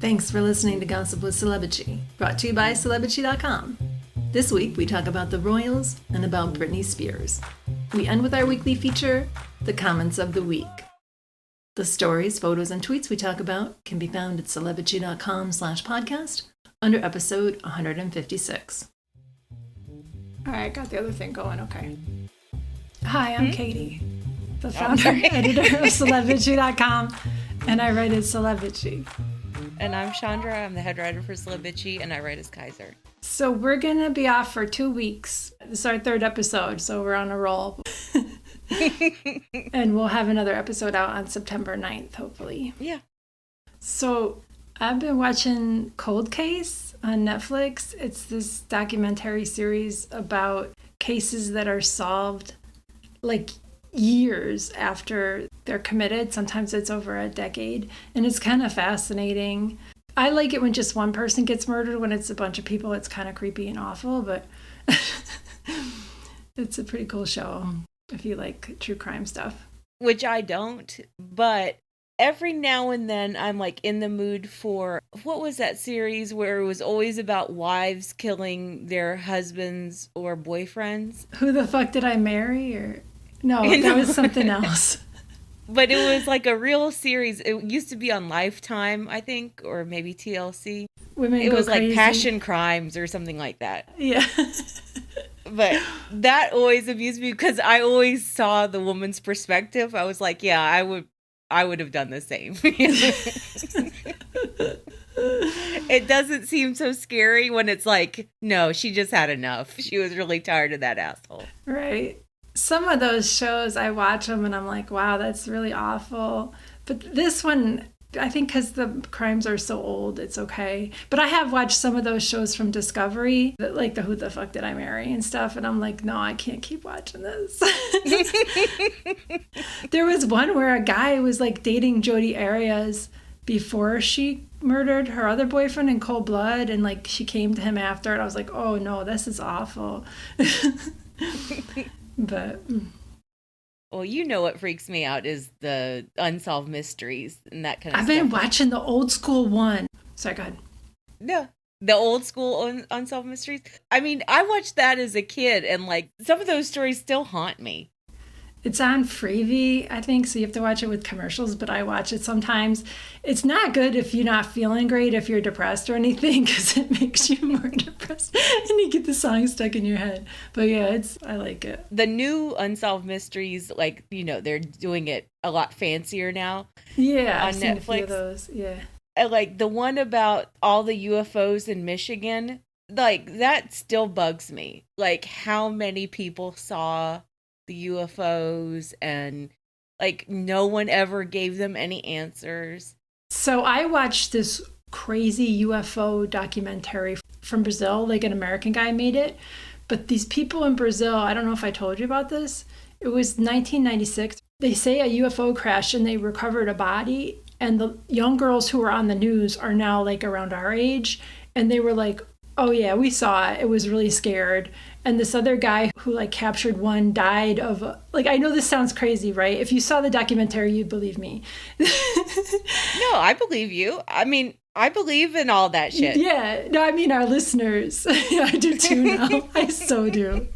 Thanks for listening to Gossip with Celebrity, brought to you by Celebrity.com. This week we talk about the royals and about Britney Spears. We end with our weekly feature, The Comments of the Week. The stories, photos, and tweets we talk about can be found at Celebrity.com/podcast under episode 156. All right, got the other thing going, okay. Hi, I'm Katie, the founder and editor of Celebrity.com, and I write at Celebrity. And I'm Chandra, I'm the head writer for Celebrity, and I write as Kaiser. So we're going to be off for 2 weeks. This is our third episode, so we're on a roll. And we'll have another episode out on September 9th, hopefully. Yeah. So I've been watching Cold Case on Netflix. It's this documentary series about cases that are solved like years after they're committed. Sometimes it's over a decade, and it's kind of fascinating. I like it when just one person gets murdered. When it's a bunch of people, it's kind of creepy and awful, but it's a pretty cool show if you like true crime stuff. Which I don't, but every now and then I'm like in the mood for, what was that series where it was always about wives killing their husbands or boyfriends? Who the Fuck Did I Marry? Or no, that was something else. But it was like a real series. It used to be on Lifetime, I think, or maybe TLC. It was crazy. Like Passion Crimes or something like that. Yeah. But that always amused me because I always saw the woman's perspective. I was like, yeah, I would have done the same. It doesn't seem so scary when it's like, no, she just had enough. She was really tired of that asshole. Right. Some of those shows, I watch them and I'm like, wow, that's really awful. But this one, I think because the crimes are so old, it's okay. But I have watched some of those shows from Discovery, like the Who the Fuck Did I Marry and stuff. And I'm like, no, I can't keep watching this. There was one where a guy was like dating Jodi Arias before she murdered her other boyfriend in cold blood. And like she came to him after. And I was like, oh no, this is awful. But well, you know what freaks me out is the Unsolved Mysteries and that kind of stuff. I've been watching the old school one. Sorry, go ahead. No, the old school Unsolved Mysteries. I mean, I watched that as a kid, and like some of those stories still haunt me. It's on Freevee, I think, so you have to watch it with commercials, but I watch it sometimes. It's not good if you're not feeling great, if you're depressed or anything, because it makes you more depressed, and you get the song stuck in your head. But yeah, I like it. The new Unsolved Mysteries, like, you know, they're doing it a lot fancier now. Yeah, on I've Netflix. seen a few of those, yeah. And like the one about all the UFOs in Michigan, like that still bugs me. Like how many people saw the UFOs and like no one ever gave them any answers. So I watched this crazy UFO documentary from Brazil, like an American guy made it. But these people in Brazil, I don't know if I told you about this. It was 1996. They say a UFO crashed and they recovered a body. And the young girls who were on the news are now like around our age. And they were like, oh yeah, we saw it. It was really scared. And this other guy who like captured one died of, like, I know this sounds crazy, right? If you saw the documentary, you'd believe me. No, I believe you. I mean, I believe in all that shit. Yeah. No, I mean our listeners. I do too now. I so do.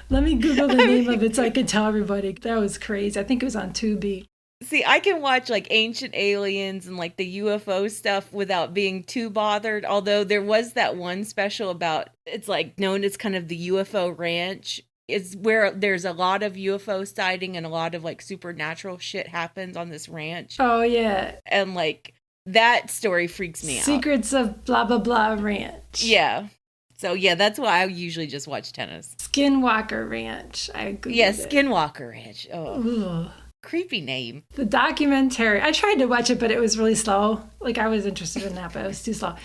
Let me Google the name of it so I can tell everybody. That was crazy. I think it was on Tubi. See, I can watch like Ancient Aliens and like the UFO stuff without being too bothered. Although there was that one special about, it's like known as kind of the UFO Ranch. It's where there's a lot of UFO sighting and a lot of like supernatural shit happens on this ranch. Oh, yeah. And like that story freaks me out. Secrets of blah, blah, blah ranch. Yeah. So yeah, that's why I usually just watch tennis. Skinwalker Ranch. I agree. Yeah, Skinwalker Ranch. Oh. Ooh. Creepy name. The documentary, I tried to watch it, but it was really slow. Like, I was interested in that, but it was too slow.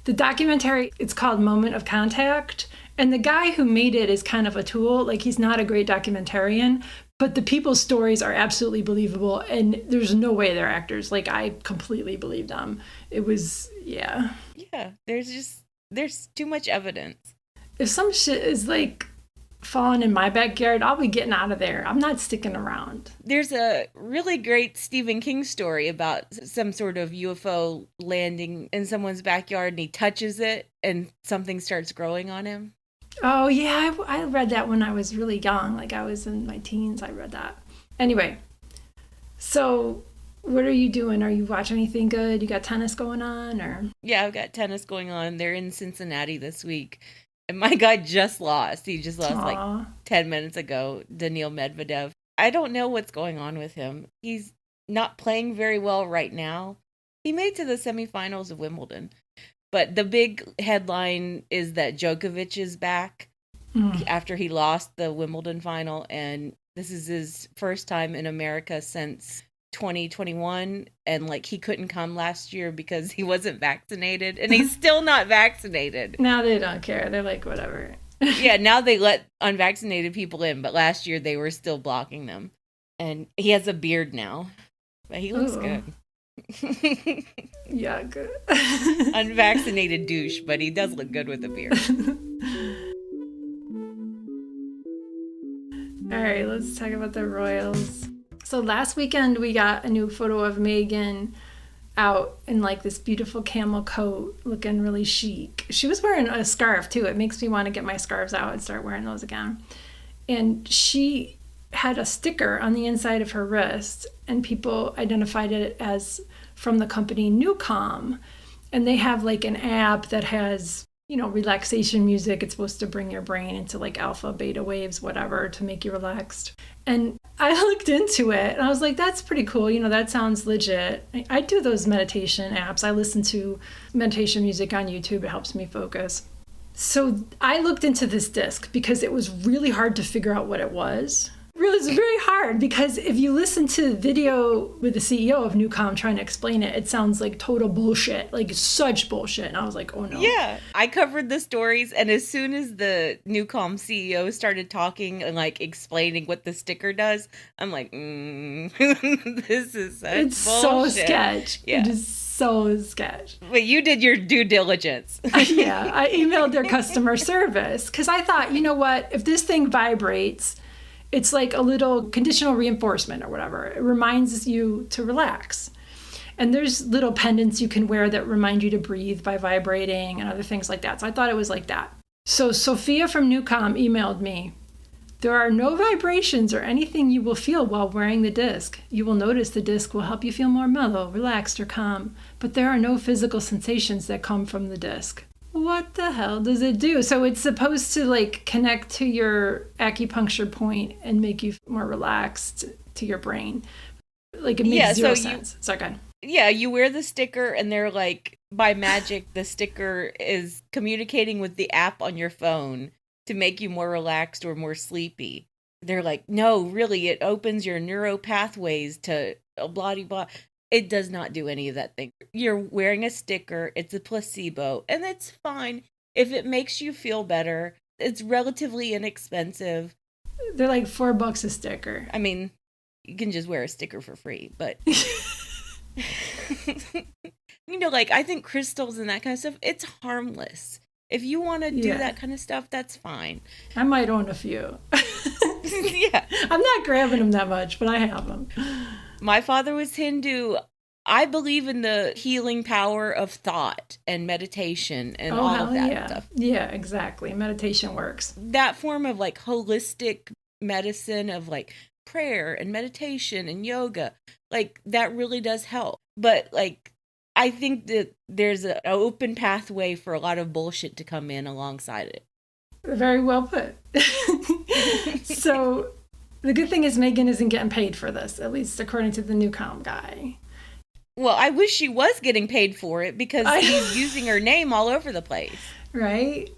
The documentary, it's called Moment of Contact. And the guy who made it is kind of a tool. Like, he's not a great documentarian, but the people's stories are absolutely believable. And there's no way they're actors. Like, I completely believe them. It was, yeah. Yeah, there's too much evidence. If some shit is like falling in my backyard, I'll be getting out of there. I'm not sticking around. There's a really great Stephen King story about some sort of UFO landing in someone's backyard, and he touches it and something starts growing on him. Oh, yeah, I read that when I was really young. Like, I was in my teens, I read that. Anyway, so what are you doing? Are you watching anything good? You got tennis going on, or? Yeah, I've got tennis going on. They're in Cincinnati this week. And my guy just lost. He just lost like 10 minutes ago, Daniil Medvedev. I don't know what's going on with him. He's not playing very well right now. He made to the semifinals of Wimbledon. But the big headline is that Djokovic is back after he lost the Wimbledon final. And this is his first time in America since 2021, and like he couldn't come last year because he wasn't vaccinated, and he's still not vaccinated. Now they don't care. They're like, whatever. Yeah, now they let unvaccinated people in, but last year they were still blocking them. And he has a beard now, but he looks good. Yeah, good. Unvaccinated douche, but he does look good with a beard. All right, let's talk about the royals. So last weekend we got a new photo of Meghan out in like this beautiful camel coat, looking really chic. She was wearing a scarf too. It makes me want to get my scarves out and start wearing those again. And she had a sticker on the inside of her wrist, and people identified it as from the company NuCalm. And they have like an app that has, you know, relaxation music. It's supposed to bring your brain into like alpha, beta waves, whatever, to make you relaxed. And I looked into it and I was like, that's pretty cool. You know, that sounds legit. I do those meditation apps. I listen to meditation music on YouTube. It helps me focus. So I looked into this disc because it was really hard to figure out what it was. Really, it's very hard because if you listen to the video with the CEO of NuCalm trying to explain it, it sounds like total bullshit, like such bullshit. And I was like, oh no. Yeah, I covered the stories, and as soon as the NuCalm CEO started talking and like explaining what the sticker does, I'm like, this is such it's bullshit. So sketch. Yeah. It is so sketch. But you did your due diligence. Yeah, I emailed their customer service because I thought, you know what, if this thing vibrates, it's like a little conditional reinforcement or whatever. It reminds you to relax. And there's little pendants you can wear that remind you to breathe by vibrating and other things like that. So I thought it was like that. So Sophia from NuCalm emailed me. There are no vibrations or anything you will feel while wearing the disc. You will notice the disc will help you feel more mellow, relaxed, or calm. But there are no physical sensations that come from the disc. What the hell does it do? So it's supposed to like connect to your acupuncture point and make you more relaxed to your brain. Like it makes zero sense. So good. Yeah, you wear the sticker and they're like, by magic, the sticker is communicating with the app on your phone to make you more relaxed or more sleepy. They're like, no, really, it opens your neuro pathways to blah, blah, blah. It does not do any of that thing. You're wearing a sticker. It's a placebo, and it's fine. If it makes you feel better, it's relatively inexpensive. They're like $4 a sticker. I mean, you can just wear a sticker for free, but you know, like I think crystals and that kind of stuff, it's harmless. If you want to do that kind of stuff, that's fine. I might own a few. Yeah. I'm not grabbing them that much, but I have them. My father was Hindu. I believe in the healing power of thought and meditation and all of that stuff. Yeah, exactly. Meditation works. That form of like holistic medicine of like prayer and meditation and yoga, like that really does help. But like, I think that there's an open pathway for a lot of bullshit to come in alongside it. Very well put. So the good thing is Meghan isn't getting paid for this, at least according to the NuCalm guy. Well, I wish she was getting paid for it because he's using her name all over the place. Right?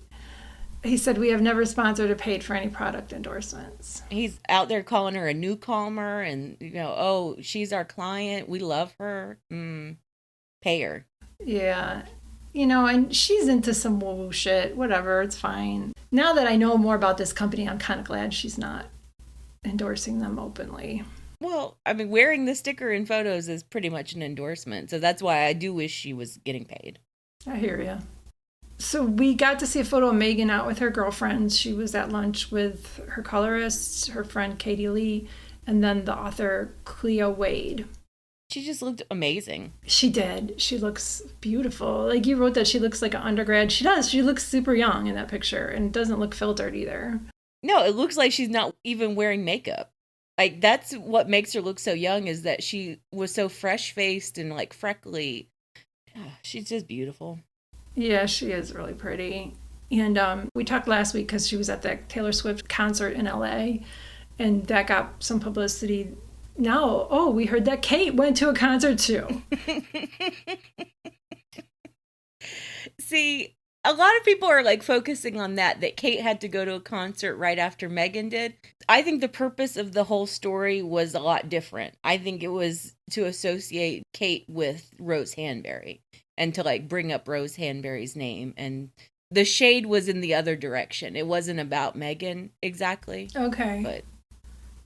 He said, we have never sponsored or paid for any product endorsements. He's out there calling her a newcomer and, you know, oh, she's our client. We love her. Pay her. Yeah. You know, and she's into some woo shit. Whatever. It's fine. Now that I know more about this company, I'm kind of glad she's not endorsing them openly. Well, I mean, wearing the sticker in photos is pretty much an endorsement. So that's why I do wish she was getting paid. I hear you. So we got to see a photo of Meghan out with her girlfriends. She was at lunch with her colorist, her friend Katie Lee, and then the author Cleo Wade. She just looked amazing. She did. She looks beautiful. Like you wrote that she looks like an undergrad. She does. She looks super young in that picture and doesn't look filtered either. No, it looks like she's not even wearing makeup. Like that's what makes her look so young, is that she was so fresh-faced and like freckly. She's just beautiful. Yeah, she is really pretty. And we talked last week because she was at that Taylor Swift concert in LA, and that got some publicity. Now, we heard that Kate went to a concert too. See, a lot of people are like focusing on that Kate had to go to a concert right after Meghan did. I think the purpose of the whole story was a lot different. I think it was to associate Kate with Rose Hanbury and to like bring up Rose Hanbury's name. And the shade was in the other direction. It wasn't about Meghan exactly. Okay. But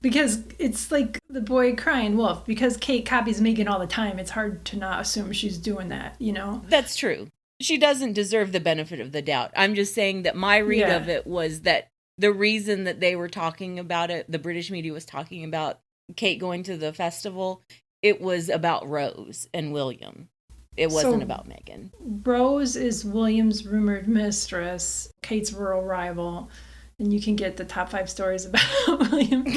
because it's like the boy crying wolf. Because Kate copies Meghan all the time, it's hard to not assume she's doing that, you know? That's true. She doesn't deserve the benefit of the doubt. I'm just saying that my read of it was that the reason that they were talking about it, the British media was talking about Kate going to the festival, it was about Rose and William. It wasn't about Meghan. Rose is William's rumored mistress, Kate's rural rival. And you can get the top 5 stories about William's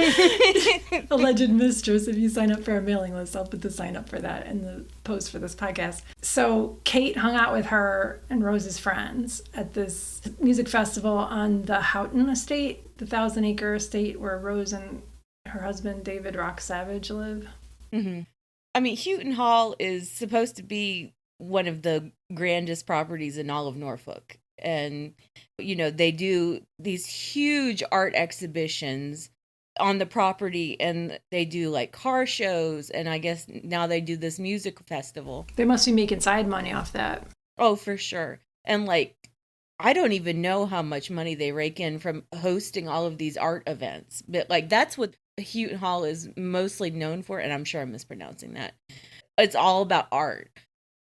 alleged mistress if you sign up for our mailing list. I'll put the sign up for that in the post for this podcast. So Kate hung out with her and Rose's friends at this music festival on the Houghton estate, the 1,000-acre estate where Rose and her husband, David Rocksavage, live. Mm-hmm. I mean, Houghton Hall is supposed to be one of the grandest properties in all of Norfolk. And, you know, they do these huge art exhibitions on the property, and they do like car shows. And I guess now they do this music festival. They must be making side money off that. Oh, for sure. And like, I don't even know how much money they rake in from hosting all of these art events. But like, that's what Houghton Hall is mostly known for. And I'm sure I'm mispronouncing that. It's all about art.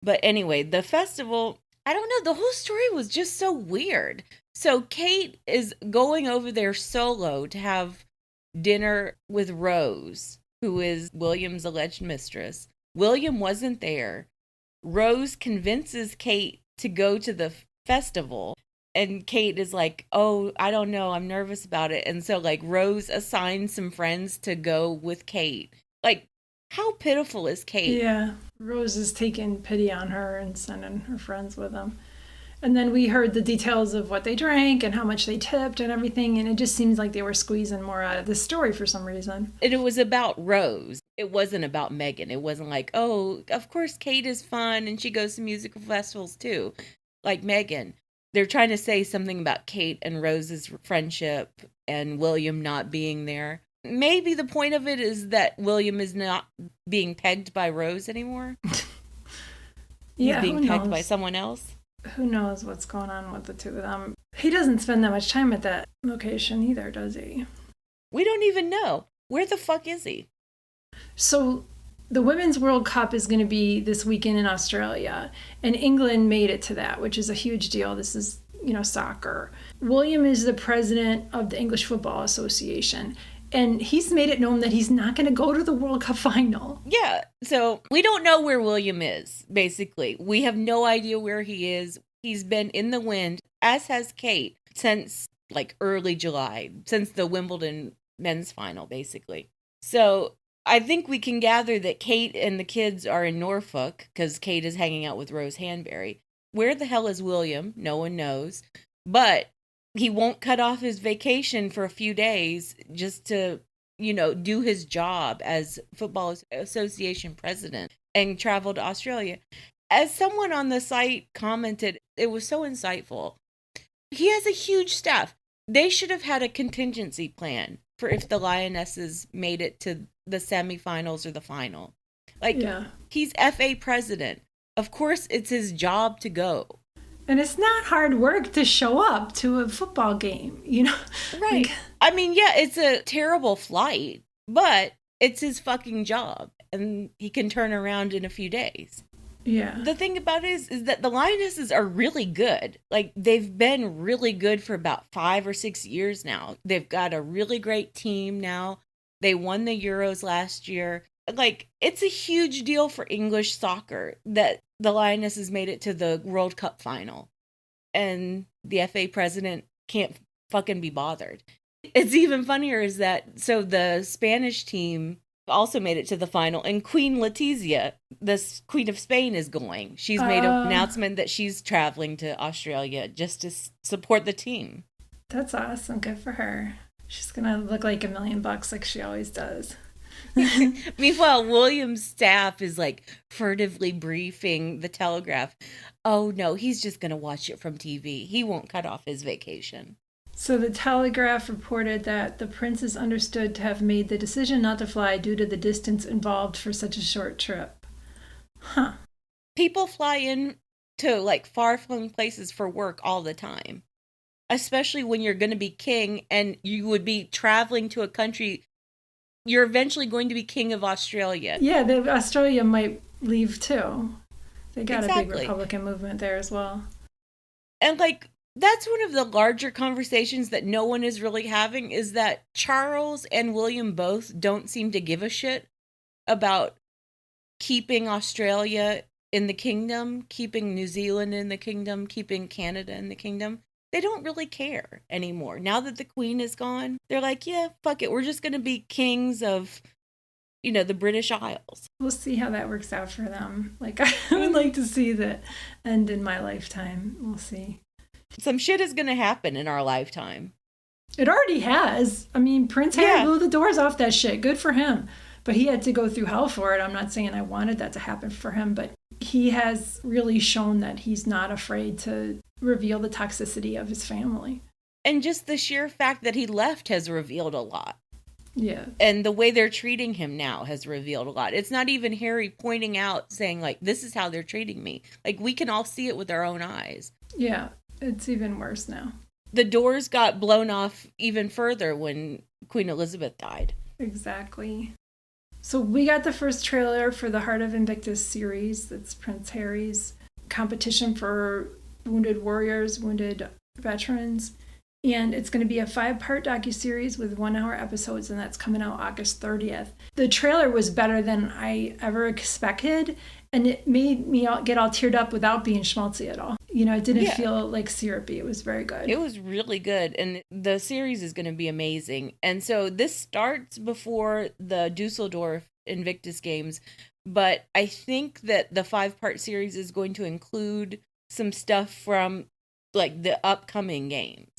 But anyway, the festival, I don't know. The whole story was just so weird. So Kate is going over there solo to have dinner with Rose, who is William's alleged mistress. William wasn't there. Rose convinces Kate to go to the festival. And Kate is like, oh, I don't know. I'm nervous about it. And so like Rose assigns some friends to go with Kate. Like, how pitiful is Kate? Yeah. Rose is taking pity on her and sending her friends with them. And then we heard the details of what they drank and how much they tipped and everything. And it just seems like they were squeezing more out of the story for some reason. And it was about Rose. It wasn't about Meghan. It wasn't like, oh, of course Kate is fun and she goes to musical festivals too, like Meghan. They're trying to say something about Kate and Rose's friendship and William not being there. Maybe the point of it is that William is not being pegged by Rose anymore. He's being pegged by someone else. Who knows what's going on with the two of them? He doesn't spend that much time at that location either, does he? We don't even know. Where the fuck is he? So the Women's World Cup is going to be this weekend in Australia, and England made it to that, which is a huge deal. This is, soccer. William is the president of the English Football Association, and he's made it known that he's not going to go to the World Cup final. Yeah, so we don't know where William is, basically. We have no idea where he is. He's been in the wind, as has Kate, since like early July, since the Wimbledon men's final, basically. So I think we can gather that Kate and the kids are in Norfolk because Kate is hanging out with Rose Hanbury. Where the hell is William? No one knows. But he won't cut off his vacation for a few days just to, do his job as Football Association president and travel to Australia. As someone on the site commented, it was so insightful. He has a huge staff. They should have had a contingency plan for if the Lionesses made it to the semifinals or the final. He's FA president. Of course, it's his job to go. And it's not hard work to show up to a football game, Right. It's a terrible flight, but it's his fucking job. And he can turn around in a few days. Yeah. The thing about it is that the Lionesses are really good. Like, they've been really good for about 5 or 6 years now. They've got a really great team now. They won the Euros last year. Like, it's a huge deal for English soccer that the Lionesses made it to the World Cup final. And the FA president can't fucking be bothered. It's even funnier is that, so the Spanish team also made it to the final, and Queen Letizia, the Queen of Spain, is going. She's made an announcement that she's traveling to Australia just to support the team. That's awesome. Good for her. She's gonna look like $1 million like she always does. Meanwhile, William's staff is like furtively briefing the Telegraph. Oh no, he's just gonna watch it from TV. He won't cut off his vacation. So the Telegraph reported that the prince is understood to have made the decision not to fly due to the distance involved for such a short trip. Huh. People fly in to like far-flung places for work all the time, especially when you're going to be king and you would be traveling to a country. You're eventually going to be king of Australia. Yeah, Australia might leave too. They got a big Exactly. Republican movement there as well. And like, that's one of the larger conversations that no one is really having, is that Charles and William both don't seem to give a shit about keeping Australia in the kingdom, keeping New Zealand in the kingdom, keeping Canada in the kingdom. They don't really care anymore. Now that the Queen is gone, they're like, yeah, fuck it. We're just going to be kings of, you know, the British Isles. We'll see how that works out for them. Like, I would like to see that end in my lifetime. We'll see. Some shit is going to happen in our lifetime. It already has. I mean, Prince Harry blew the doors off that shit. Good for him. But he had to go through hell for it. I'm not saying I wanted that to happen for him, but he has really shown that he's not afraid to reveal the toxicity of his family. And just the sheer fact that he left has revealed a lot. Yeah. And the way they're treating him now has revealed a lot. It's not even Harry pointing out, saying, like, this is how they're treating me. Like, we can all see it with our own eyes. Yeah. It's even worse now. The doors got blown off even further when Queen Elizabeth died. Exactly. So we got the first trailer for the Heart of Invictus series. That's Prince Harry's competition for wounded warriors, wounded veterans. And it's going to be a 5-part docuseries with 1-hour episodes, and that's coming out August 30th. The trailer was better than I ever expected, and it made me get all teared up without being schmaltzy at all. You know, it didn't feel like syrupy. It was very good. It was really good, and the series is going to be amazing. And so this starts before the Dusseldorf Invictus Games, but I think that the 5-part series is going to include some stuff from like the upcoming games.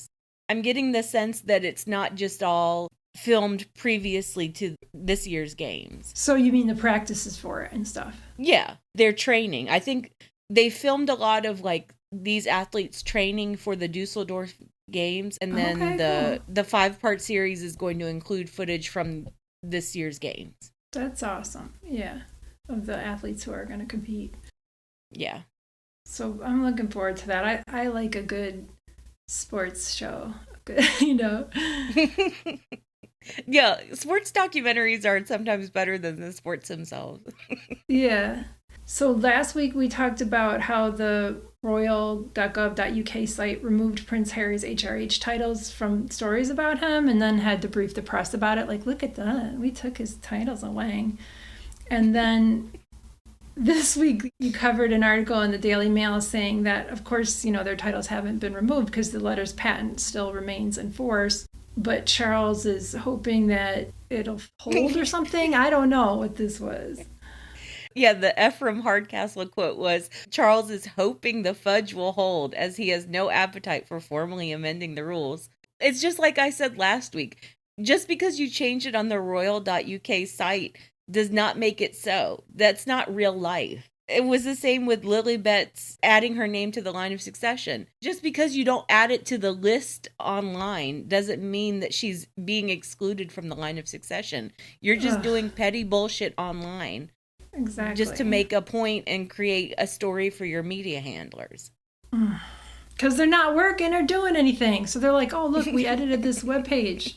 I'm getting the sense that it's not just all filmed previously to this year's games. So you mean the practices for it and stuff? Yeah, they're training. I think they filmed a lot of like these athletes training for the Dusseldorf games, and then the 5-part series is going to include footage from this year's games. That's awesome. Yeah, of the athletes who are going to compete. Yeah. So I'm looking forward to that. I like a good sports show, you know. Yeah, sports documentaries are sometimes better than the sports themselves. Yeah. So last week we talked about how the royal.gov.uk site removed Prince Harry's HRH titles from stories about him and then had to brief the press about it. Like, look at that. We took his titles away. And then this week you covered an article in the Daily Mail saying that, of course, you know, their titles haven't been removed because the letters patent still remains in force. But Charles is hoping that it'll hold or something. I don't know what this was. Yeah, the Ephraim Hardcastle quote was, Charles is hoping the fudge will hold as he has no appetite for formally amending the rules. It's just like I said last week. Just because you change it on the royal.uk site does not make it so. That's not real life. It was the same with Lilibet's adding her name to the line of succession. Just because you don't add it to the list online doesn't mean that she's being excluded from the line of succession. You're just doing petty bullshit online. Exactly. Just to make a point and create a story for your media handlers. Because they're not working or doing anything. So they're like, oh, look, we edited this webpage.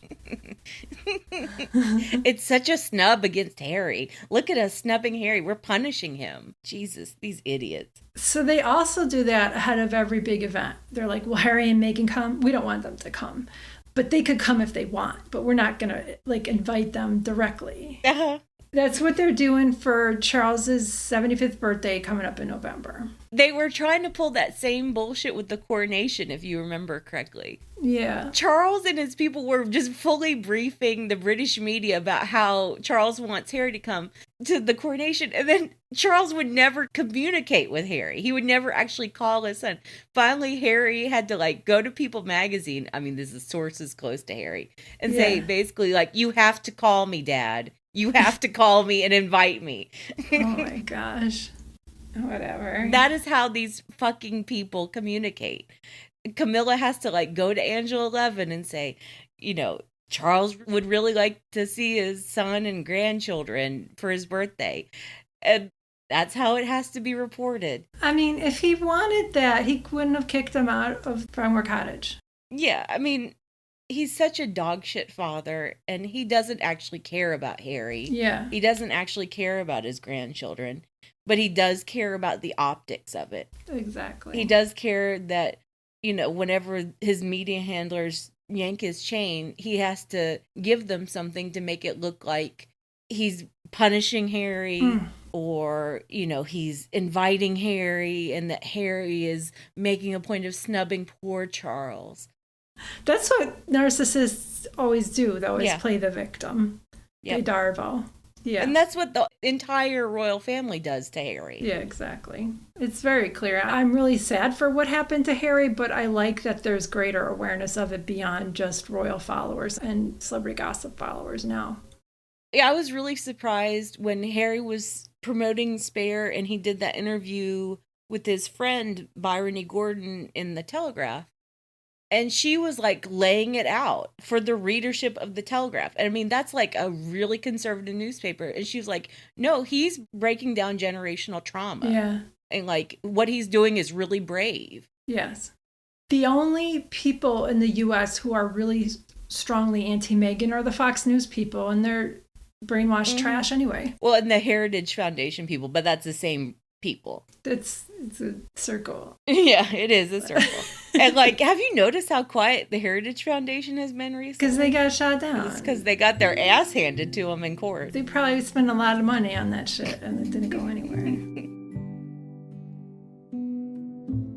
It's such a snub against Harry. Look at us snubbing Harry. We're punishing him. Jesus, these idiots. So they also do that ahead of every big event. They're like, well, Harry and Meghan come. We don't want them to come. But they could come if they want. But we're not going to like invite them directly. Uh-huh. That's what they're doing for Charles's 75th birthday coming up in November. They were trying to pull that same bullshit with the coronation, if you remember correctly. Yeah. Charles and his people were just fully briefing the British media about how Charles wants Harry to come to the coronation. And then Charles would never communicate with Harry. He would never actually call his son. Finally, Harry had to like go to People magazine. I mean, this is sources close to Harry. And say basically like, you have to call me, Dad. You have to call me and invite me. Oh my gosh. Whatever. That is how these fucking people communicate. Camilla has to like go to Angela Levin and say, you know, Charles would really like to see his son and grandchildren for his birthday. And that's how it has to be reported. I mean, if he wanted that, he wouldn't have kicked him out of Frogmore Cottage. Yeah, I mean, he's such a dog shit father, and he doesn't actually care about Harry. Yeah. He doesn't actually care about his grandchildren, but he does care about the optics of it. Exactly. He does care that, you know, whenever his media handlers yank his chain, he has to give them something to make it look like he's punishing Harry or, you know, he's inviting Harry and that Harry is making a point of snubbing poor Charles. That's what narcissists always do. They always play the victim. Yep. They Darvo. Yeah. And that's what the entire royal family does to Harry. Yeah, exactly. It's very clear. I'm really sad for what happened to Harry, but I like that there's greater awareness of it beyond just royal followers and celebrity gossip followers now. Yeah, I was really surprised when Harry was promoting Spare and he did that interview with his friend Byron E. Gordon in the Telegraph. And she was like laying it out for the readership of the Telegraph. And I mean, that's like a really conservative newspaper. And she was like, no, he's breaking down generational trauma. Yeah. And like what he's doing is really brave. Yes. The only people in the U.S. who are really strongly anti-Meghan are the Fox News people. And they're brainwashed trash anyway. Well, and the Heritage Foundation people, but that's the same people. It's a circle. Yeah, it is a circle. And like, have you noticed how quiet the Heritage Foundation has been recently? Because they got shot down. It's because they got their ass handed to them in court. They probably spent a lot of money on that shit and it didn't go anywhere.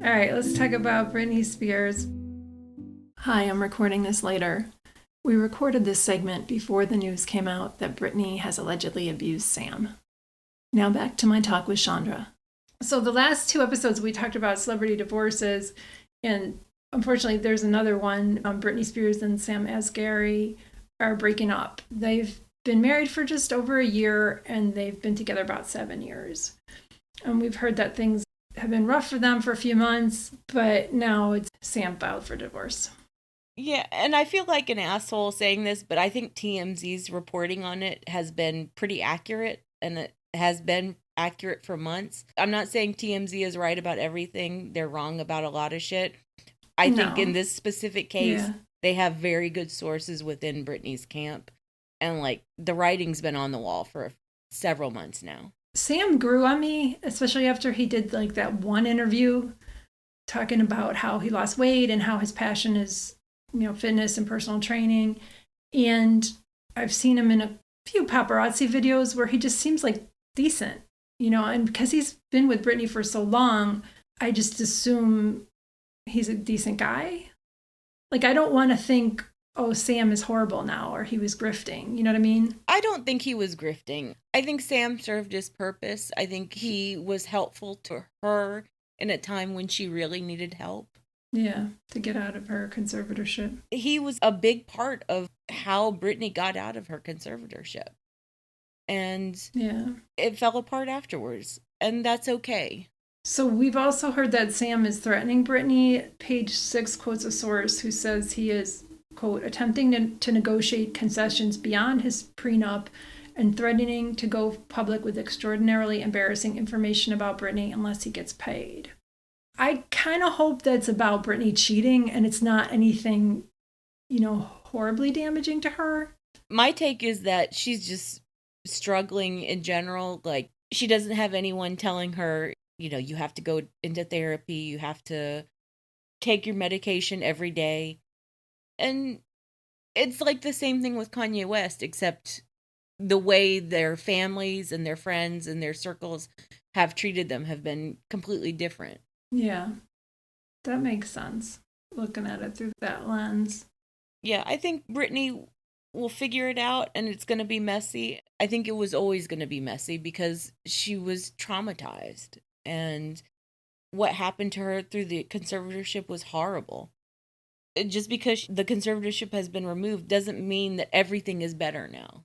All right, let's talk about Britney Spears. Hi, I'm recording this later. We recorded this segment before the news came out that Britney has allegedly abused Sam. Now back to my talk with Chandra. So the last two episodes we talked about celebrity divorces, and unfortunately there's another one. Britney Spears and Sam Asghari are breaking up. They've been married for just over a year and they've been together about 7 years. And we've heard that things have been rough for them for a few months, but now it's Sam filed for divorce. Yeah, and I feel like an asshole saying this, but I think TMZ's reporting on it has been pretty accurate, and it has been accurate for months. I'm not saying TMZ is right about everything. They're wrong about a lot of shit. I think in this specific case, they have very good sources within Britney's camp, and like the writing's been on the wall for several months now. Sam grew on me, especially after he did like that one interview talking about how he lost weight and how his passion is, you know, fitness and personal training. And I've seen him in a few paparazzi videos where he just seems like decent, you know, and because he's been with Britney for so long, I just assume he's a decent guy. Like, I don't want to think, oh, Sam is horrible now, or he was grifting. You know what I mean? I don't think he was grifting. I think Sam served his purpose. I think he was helpful to her in a time when she really needed help. Yeah, to get out of her conservatorship. He was a big part of how Britney got out of her conservatorship. And it fell apart afterwards. And that's okay. So we've also heard that Sam is threatening Britney. Page 6 quotes a source who says he is, quote, attempting to negotiate concessions beyond his prenup and threatening to go public with extraordinarily embarrassing information about Britney unless he gets paid. I kind of hope that's about Britney cheating and it's not anything, horribly damaging to her. My take is that she's just struggling in general. Like, she doesn't have anyone telling her, you have to go into therapy, you have to take your medication every day. And it's like the same thing with Kanye West, except the way their families and their friends and their circles have treated them have been completely different. Yeah, that makes sense, looking at it through that lens. Yeah, I think Britney will figure it out, and it's going to be messy. I think it was always going to be messy because she was traumatized, and what happened to her through the conservatorship was horrible. Just because the conservatorship has been removed doesn't mean that everything is better now,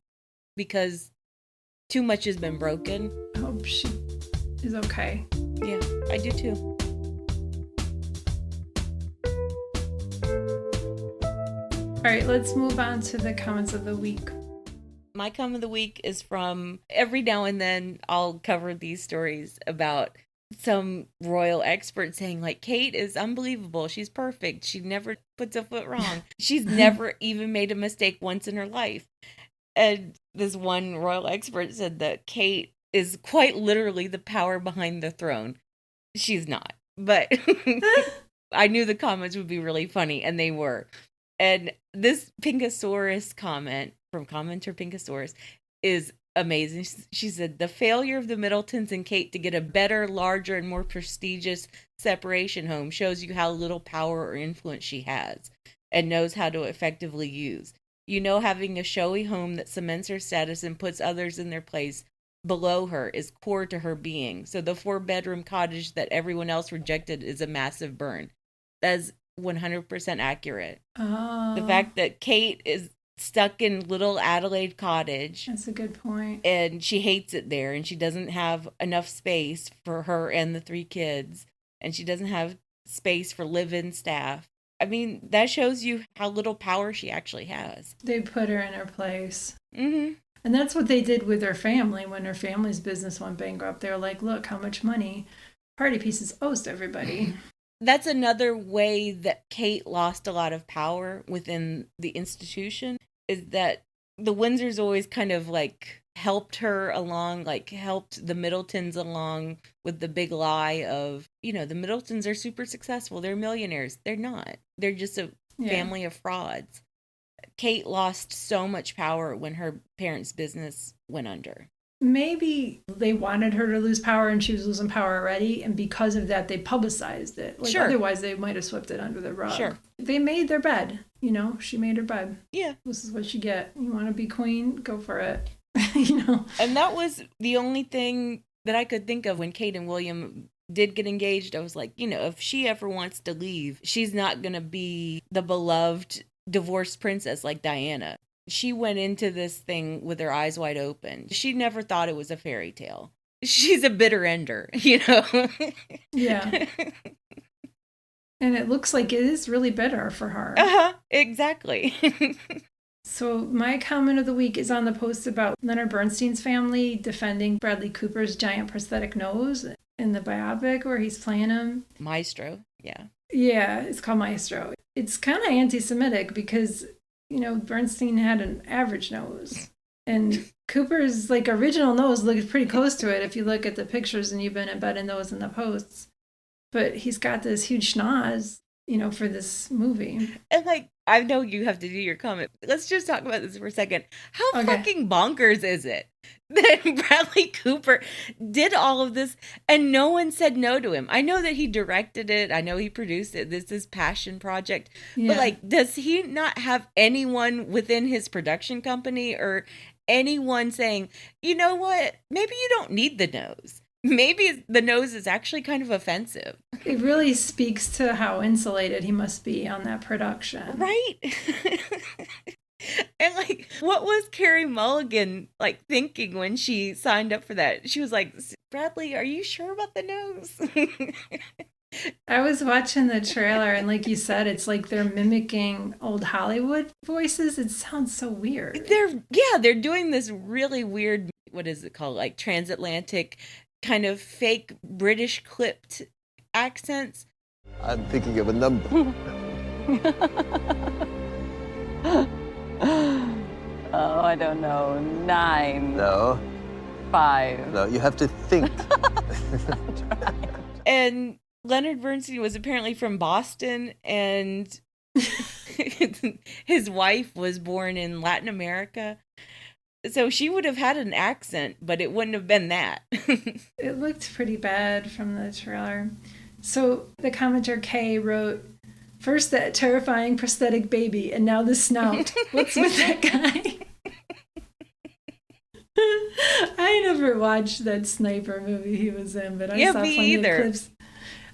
because too much has been broken. I hope she is okay. Yeah, I do too. All right, let's move on to the comments of the week. My comment of the week is from, every now and then I'll cover these stories about some royal expert saying, like, Kate is unbelievable. She's perfect. She never puts a foot wrong. She's never even made a mistake once in her life. And this one royal expert said that Kate is quite literally the power behind the throne. She's not. But I knew the comments would be really funny, and they were. And this Pinkosaurus comment from commenter Pinkosaurus is amazing. She said, the failure of the Middletons and Kate to get a better, larger, and more prestigious separation home shows you how little power or influence she has and knows how to effectively use. Having a showy home that cements her status and puts others in their place below her is core to her being. So the 4-bedroom cottage that everyone else rejected is a massive burn. That's 100% accurate. Oh. The fact that Kate is stuck in little Adelaide Cottage. That's a good point. And she hates it there, and she doesn't have enough space for her and the 3 kids, and she doesn't have space for live-in staff. I mean, that shows you how little power she actually has. They put her in her place. Mm-hmm. And that's what they did with her family when her family's business went bankrupt. They were like, look how much money Party Pieces owes to everybody. That's another way that Kate lost a lot of power within the institution, is that the Windsors always kind of like helped her along, like helped the Middletons along with the big lie of, the Middletons are super successful. They're millionaires. They're not. They're just a family of frauds. Kate lost so much power when her parents' business went under. Maybe they wanted her to lose power and she was losing power already, and because of that they publicized it. Like, otherwise they might have swept it under the rug. Sure. They made their bed, she made her bed. Yeah. This is what you get. You want to be queen? Go for it. And that was the only thing that I could think of when Kate and William did get engaged. I was like, if she ever wants to leave, she's not going to be the beloved divorced princess like Diana. She went into this thing with her eyes wide open. She never thought it was a fairy tale. She's a bitter ender, Yeah. And it looks like it is really bitter for her. Exactly. So my comment of the week is on the post about Leonard Bernstein's family defending Bradley Cooper's giant prosthetic nose in the biopic where he's playing him. Maestro, yeah. Yeah, it's called Maestro. It's kind of anti-Semitic because Bernstein had an average nose. And Cooper's original nose looks pretty close to it if you look at the pictures, and you've been embedding those in the posts. But he's got this huge schnoz, for this movie. And I know you have to do your comment. Let's just talk about this for a second. How fucking bonkers is it that Bradley Cooper did all of this and no one said no to him? I know that he directed it. I know he produced it. This is his passion project. Yeah. But does he not have anyone within his production company or anyone saying, you know what? Maybe you don't need the nose. Maybe the nose is actually kind of offensive. It really speaks to how insulated he must be on that production. Right? And what was Carey Mulligan thinking when she signed up for that? She was like, Bradley, are you sure about the nose? I was watching the trailer, and like you said, it's like they're mimicking old Hollywood voices. It sounds so weird. They're doing this really weird, what is it called? Transatlantic kind of fake British clipped accents. I'm thinking of a number. Oh, I don't know. 9. No. 5. No, you have to think. And Leonard Bernstein was apparently from Boston, and his wife was born in Latin America. So she would have had an accent, but it wouldn't have been that. It looked pretty bad from the trailer. So the commenter Kay wrote, first that terrifying prosthetic baby, and now the snout. What's with that guy? I never watched that sniper movie he was in, but I saw plenty of clips.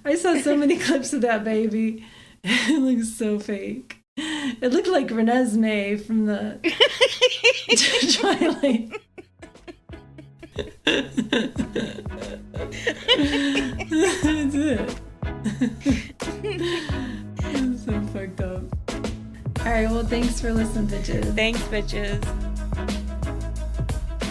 I saw so many clips of that baby. It looks so fake. It looked like Renesmee from the Twilight. That's it. I'm so fucked up. Alright, well, thanks for listening, bitches. Thanks, bitches.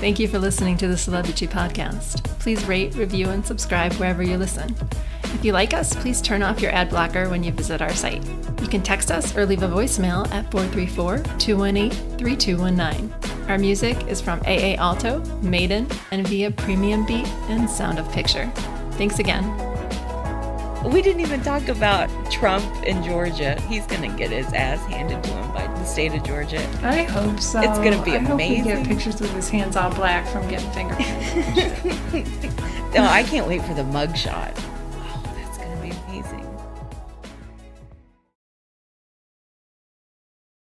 Thank you for listening to the Celebrity Podcast. Please rate, review, and subscribe wherever you listen. If you like us, please turn off your ad blocker when you visit our site. You can text us or leave a voicemail at 434-218-3219. Our music is from AA Alto, Maiden, and via Premium Beat and Sound of Picture. Thanks again. We didn't even talk about Trump in Georgia. He's going to get his ass handed to him by the state of Georgia. I hope so. It's going to be amazing. I hope we get pictures with his hands all black from getting fingerprints. No, I can't wait for the mugshot. Oh, that's going to be amazing.